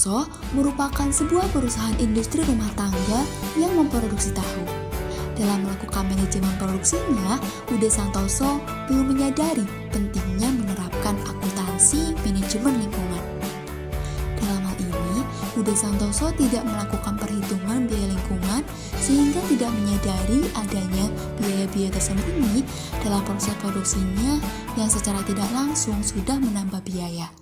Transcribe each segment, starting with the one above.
Santoso merupakan sebuah perusahaan industri rumah tangga yang memproduksi tahu. Dalam melakukan manajemen produksinya, UD Santoso belum menyadari pentingnya menerapkan akuntansi manajemen lingkungan. Dalam hal ini, UD Santoso tidak melakukan perhitungan biaya lingkungan sehingga tidak menyadari adanya biaya-biaya tersembunyi dalam proses produksinya yang secara tidak langsung sudah menambah biaya.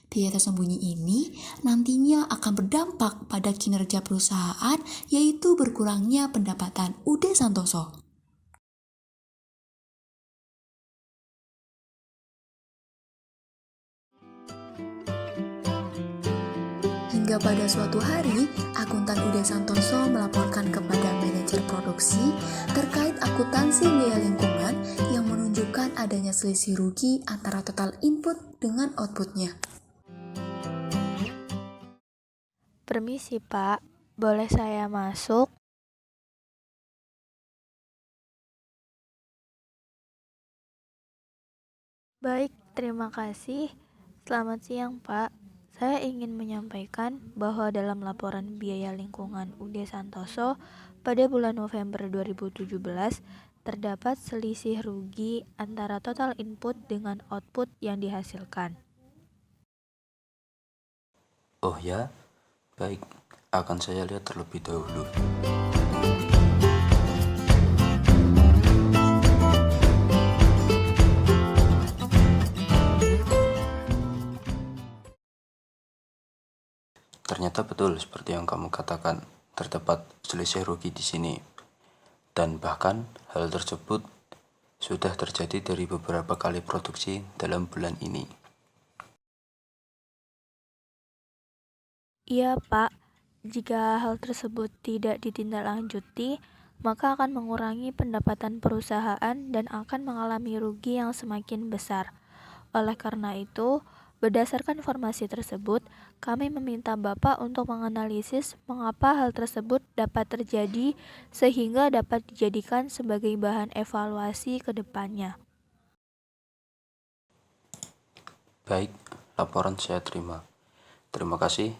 Biaya tersembunyi ini nantinya akan berdampak pada kinerja perusahaan, yaitu berkurangnya pendapatan UD Santoso. Hingga pada suatu hari, akuntan UD Santoso melaporkan kepada manajer produksi terkait akuntansi biaya lingkungan yang menunjukkan adanya selisih rugi antara total input dengan outputnya. Permisi Pak, boleh saya masuk? Baik, terima kasih. Selamat siang Pak. Saya ingin menyampaikan bahwa dalam laporan biaya lingkungan UD Santoso pada bulan November 2017 terdapat selisih rugi antara total input dengan output yang dihasilkan. Oh ya, baik, akan saya lihat terlebih dahulu. Ternyata betul seperti yang kamu katakan, terdapat selisih rugi di sini. Dan bahkan hal tersebut sudah terjadi dari beberapa kali produksi dalam bulan ini. Iya Pak, jika hal tersebut tidak ditindaklanjuti, maka akan mengurangi pendapatan perusahaan dan akan mengalami rugi yang semakin besar. Oleh karena itu, berdasarkan informasi tersebut, kami meminta Bapak untuk menganalisis mengapa hal tersebut dapat terjadi sehingga dapat dijadikan sebagai bahan evaluasi ke depannya. Baik, laporan saya terima. Terima kasih,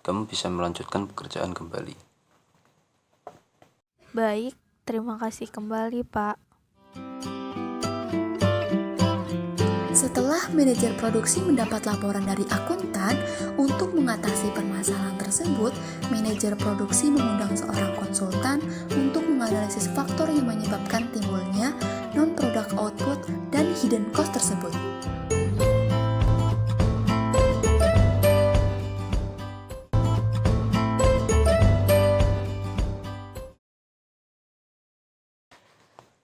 kamu bisa melanjutkan pekerjaan kembali. Baik, terima kasih kembali Pak. Setelah manajer produksi mendapat laporan dari akuntan untuk mengatasi permasalahan tersebut, manajer produksi mengundang seorang konsultan untuk menganalisis faktor yang menyebabkan timbulnya non-product output dan hidden cost tersebut.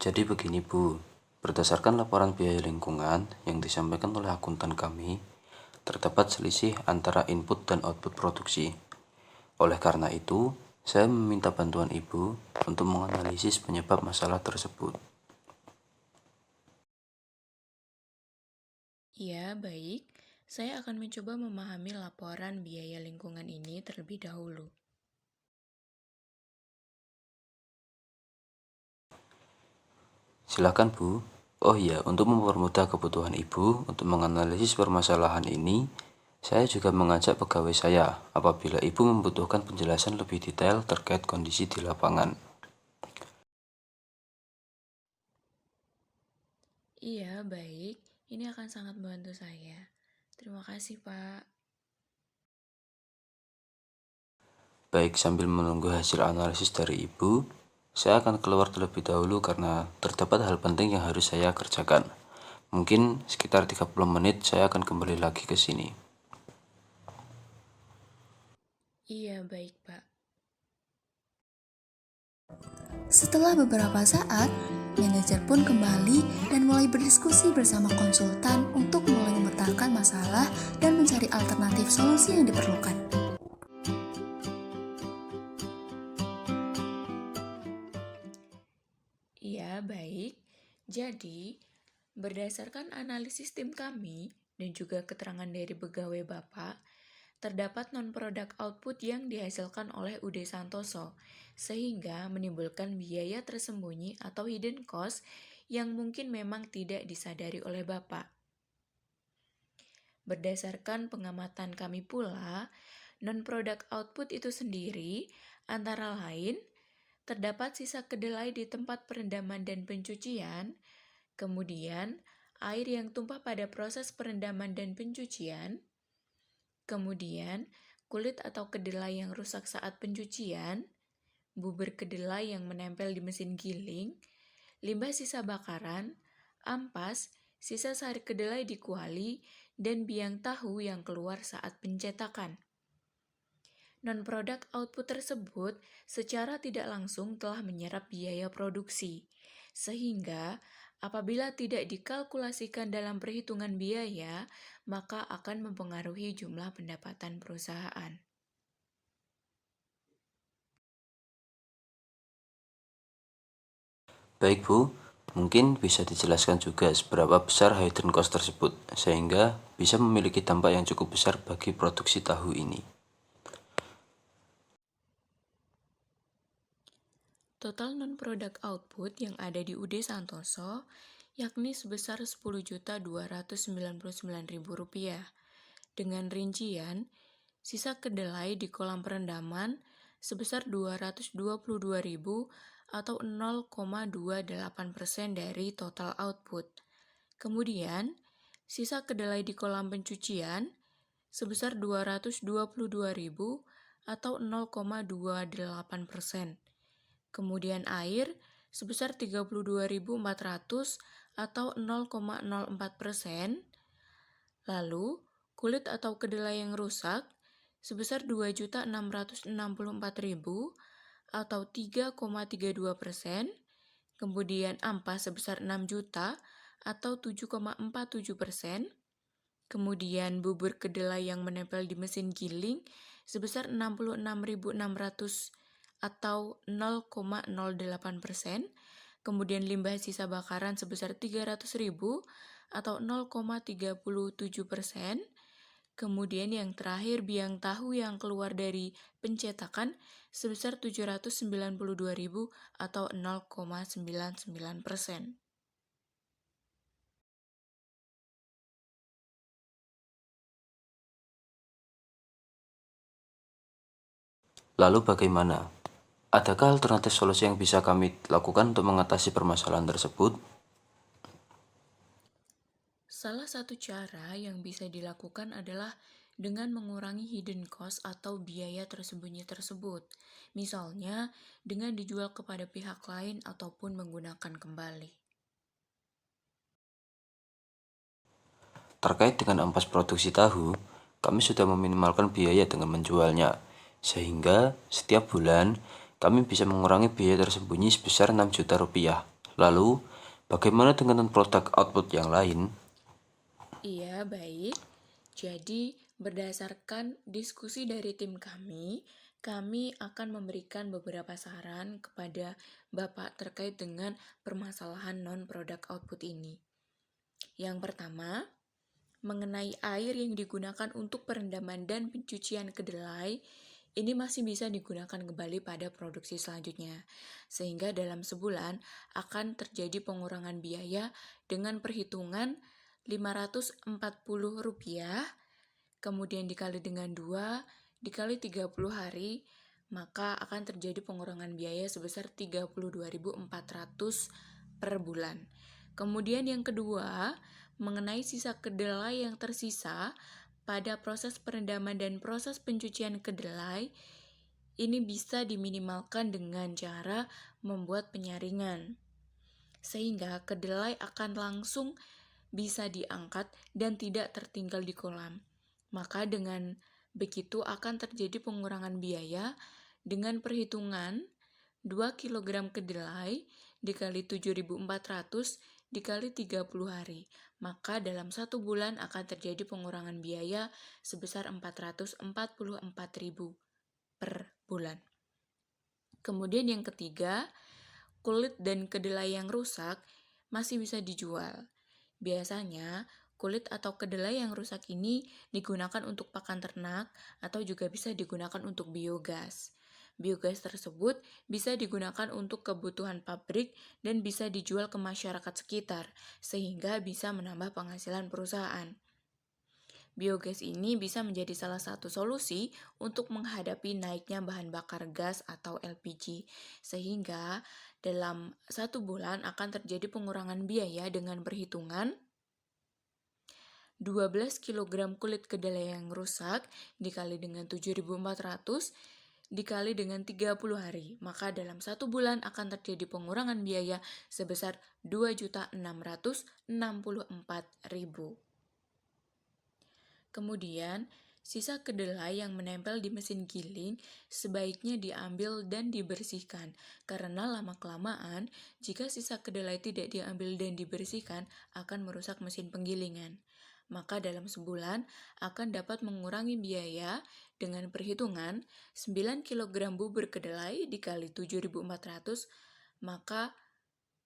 Jadi begini Bu, berdasarkan laporan biaya lingkungan yang disampaikan oleh akuntan kami, terdapat selisih antara input dan output produksi. Oleh karena itu, saya meminta bantuan Ibu untuk menganalisis penyebab masalah tersebut. Ya, baik. Saya akan mencoba memahami laporan biaya lingkungan ini terlebih dahulu. Silakan Bu. Oh iya, untuk mempermudah kebutuhan Ibu untuk menganalisis permasalahan ini, saya juga mengajak pegawai saya apabila Ibu membutuhkan penjelasan lebih detail terkait kondisi di lapangan. Iya, baik. Ini akan sangat membantu saya. Terima kasih, Pak. Baik, sambil menunggu hasil analisis dari Ibu, saya akan keluar terlebih dahulu karena terdapat hal penting yang harus saya kerjakan. Mungkin sekitar 30 menit saya akan kembali lagi ke sini. Iya, baik, Pak. Setelah beberapa saat, manajer pun kembali dan mulai berdiskusi bersama konsultan untuk mulai memetakan masalah dan mencari alternatif solusi yang diperlukan. Iya, baik. Jadi, berdasarkan analisis tim kami dan juga keterangan dari pegawai Bapak, terdapat non-product output yang dihasilkan oleh UD Santoso, sehingga menimbulkan biaya tersembunyi atau hidden cost yang mungkin memang tidak disadari oleh Bapak. Berdasarkan pengamatan kami pula, Non-product output itu sendiri antara lain terdapat sisa kedelai di tempat perendaman dan pencucian, kemudian air yang tumpah pada proses perendaman dan pencucian, kemudian kulit atau kedelai yang rusak saat pencucian, bubur kedelai yang menempel di mesin giling, limbah sisa bakaran, ampas, sisa sari kedelai di kuali, dan biang tahu yang keluar saat pencetakan. Non-product output tersebut secara tidak langsung telah menyerap biaya produksi, sehingga apabila tidak dikalkulasikan dalam perhitungan biaya, maka akan mempengaruhi jumlah pendapatan perusahaan. Baik Bu, mungkin bisa dijelaskan juga seberapa besar hidden cost tersebut, sehingga bisa memiliki dampak yang cukup besar bagi produksi tahu ini. Total non-product output yang ada di UD Santoso yakni sebesar Rp10.299.000 dengan rincian sisa kedelai di kolam perendaman sebesar 222.000 atau 0,28% dari total output. Kemudian, sisa kedelai di kolam pencucian sebesar 222.000 atau 0,28%. Kemudian air sebesar 32.400 atau 0,04%. Lalu, kulit atau kedelai yang rusak sebesar 2.664.000 atau 3,32%. Kemudian ampas sebesar 6 juta atau 7,47%. Kemudian bubur kedelai yang menempel di mesin giling sebesar 66.600 atau 0,08%, kemudian limbah sisa bakaran sebesar 300.000 atau 0,37%, kemudian yang terakhir biang tahu yang keluar dari pencetakan sebesar 792.000 atau 0,99%. Lalu bagaimana? Adakah alternatif solusi yang bisa kami lakukan untuk mengatasi permasalahan tersebut? Salah satu cara yang bisa dilakukan adalah dengan mengurangi hidden cost atau biaya tersembunyi tersebut. Misalnya, dengan dijual kepada pihak lain ataupun menggunakan kembali. Terkait dengan ampas produksi tahu, kami sudah meminimalkan biaya dengan menjualnya, sehingga setiap bulan kami bisa mengurangi biaya tersembunyi sebesar 6 juta rupiah. Lalu, bagaimana dengan produk output yang lain? Iya, baik. Jadi, berdasarkan diskusi dari tim kami akan memberikan beberapa saran kepada Bapak terkait dengan permasalahan non-product output ini. Yang pertama, mengenai air yang digunakan untuk perendaman dan pencucian kedelai, ini masih bisa digunakan kembali pada produksi selanjutnya. Sehingga dalam sebulan akan terjadi pengurangan biaya dengan perhitungan Rp540, kemudian dikali dengan 2, dikali 30 hari, maka akan terjadi pengurangan biaya sebesar 32.400 per bulan. Kemudian yang kedua, mengenai sisa kedelai yang tersisa pada proses perendaman dan proses pencucian kedelai, ini bisa diminimalkan dengan cara membuat penyaringan. Sehingga kedelai akan langsung bisa diangkat dan tidak tertinggal di kolam. Maka dengan begitu akan terjadi pengurangan biaya dengan perhitungan 2 kg kedelai dikali 7.400 dikali 30 hari. Maka dalam 1 bulan akan terjadi pengurangan biaya sebesar 444.000 per bulan. Kemudian yang ketiga, kulit dan kedelai yang rusak masih bisa dijual. Biasanya, kulit atau kedelai yang rusak ini digunakan untuk pakan ternak atau juga bisa digunakan untuk biogas. Biogas tersebut bisa digunakan untuk kebutuhan pabrik dan bisa dijual ke masyarakat sekitar, sehingga bisa menambah penghasilan perusahaan. Biogas ini bisa menjadi salah satu solusi untuk menghadapi naiknya bahan bakar gas atau LPG, sehingga dalam 1 bulan akan terjadi pengurangan biaya dengan perhitungan 12 kg kulit kedelai yang rusak dikali dengan 7.400 dikali dengan 30 hari, maka dalam 1 bulan akan terjadi pengurangan biaya sebesar 2.664.000. Kemudian, sisa kedelai yang menempel di mesin giling sebaiknya diambil dan dibersihkan, karena lama-kelamaan jika sisa kedelai tidak diambil dan dibersihkan akan merusak mesin penggilingan. Maka dalam sebulan akan dapat mengurangi biaya dengan perhitungan 9 kg bubur kedelai dikali 7.400, maka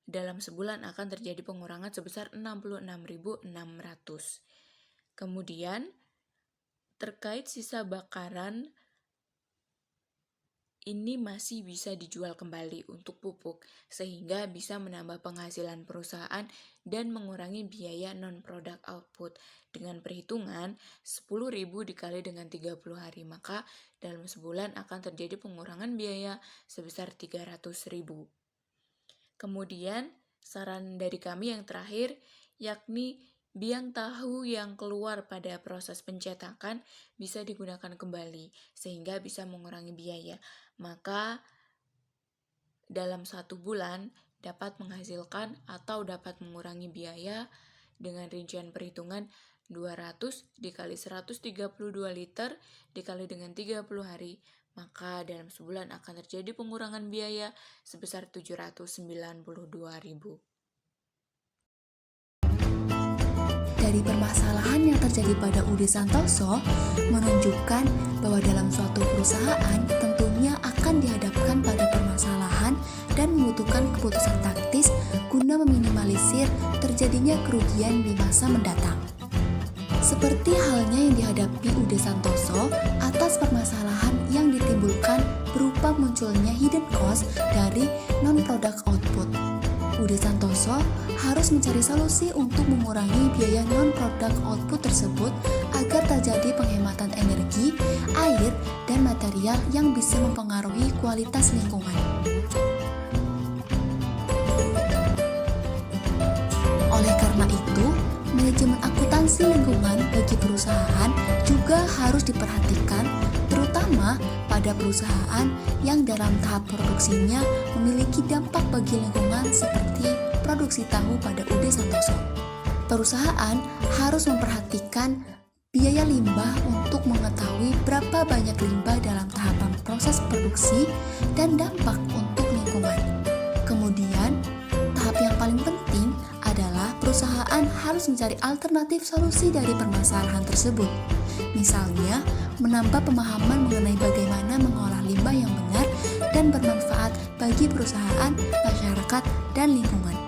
dalam sebulan akan terjadi pengurangan sebesar 66.600. Kemudian, terkait sisa bakaran, ini masih bisa dijual kembali untuk pupuk, sehingga bisa menambah penghasilan perusahaan dan mengurangi biaya non-product output. Dengan perhitungan 10.000 dikali dengan 30 hari, maka dalam sebulan akan terjadi pengurangan biaya sebesar 300.000. Kemudian, saran dari kami yang terakhir, yakni biang tahu yang keluar pada proses pencetakan bisa digunakan kembali, sehingga bisa mengurangi biaya. Maka dalam 1 bulan dapat menghasilkan atau dapat mengurangi biaya dengan rincian perhitungan 200 dikali 132 liter dikali dengan 30 hari, maka dalam sebulan akan terjadi pengurangan biaya sebesar 792.000. Dari permasalahan yang terjadi pada UD Santoso menunjukkan bahwa dalam suatu perusahaan tentunya akan dihadapkan pada permasalahan dan membutuhkan keputusan taktis guna meminimalisir terjadinya kerugian di masa mendatang. Seperti halnya yang dihadapi UD Santoso atas permasalahan yang ditimbulkan berupa munculnya hidden cost dari non-product output. UD Santoso harus mencari solusi untuk mengurangi biaya non-product output tersebut agar terjadi penghematan energi, air, dan material yang bisa mempengaruhi kualitas lingkungan. Oleh karena itu, manajemen akuntansi lingkungan bagi perusahaan juga harus diperhatikan, terutama pada perusahaan yang dalam tahap produksinya memiliki dampak bagi lingkungan seperti produksi tahu pada UD Santoso. Perusahaan harus memperhatikan biaya limbah untuk mengetahui berapa banyak limbah dalam tahapan proses produksi dan dampak untuk lingkungan. Kemudian, tahap yang paling penting adalah perusahaan harus mencari alternatif solusi dari permasalahan tersebut. Misalnya, menambah pemahaman mengenai bagaimana mengolah limbah yang benar dan bermanfaat bagi perusahaan, masyarakat, dan lingkungan.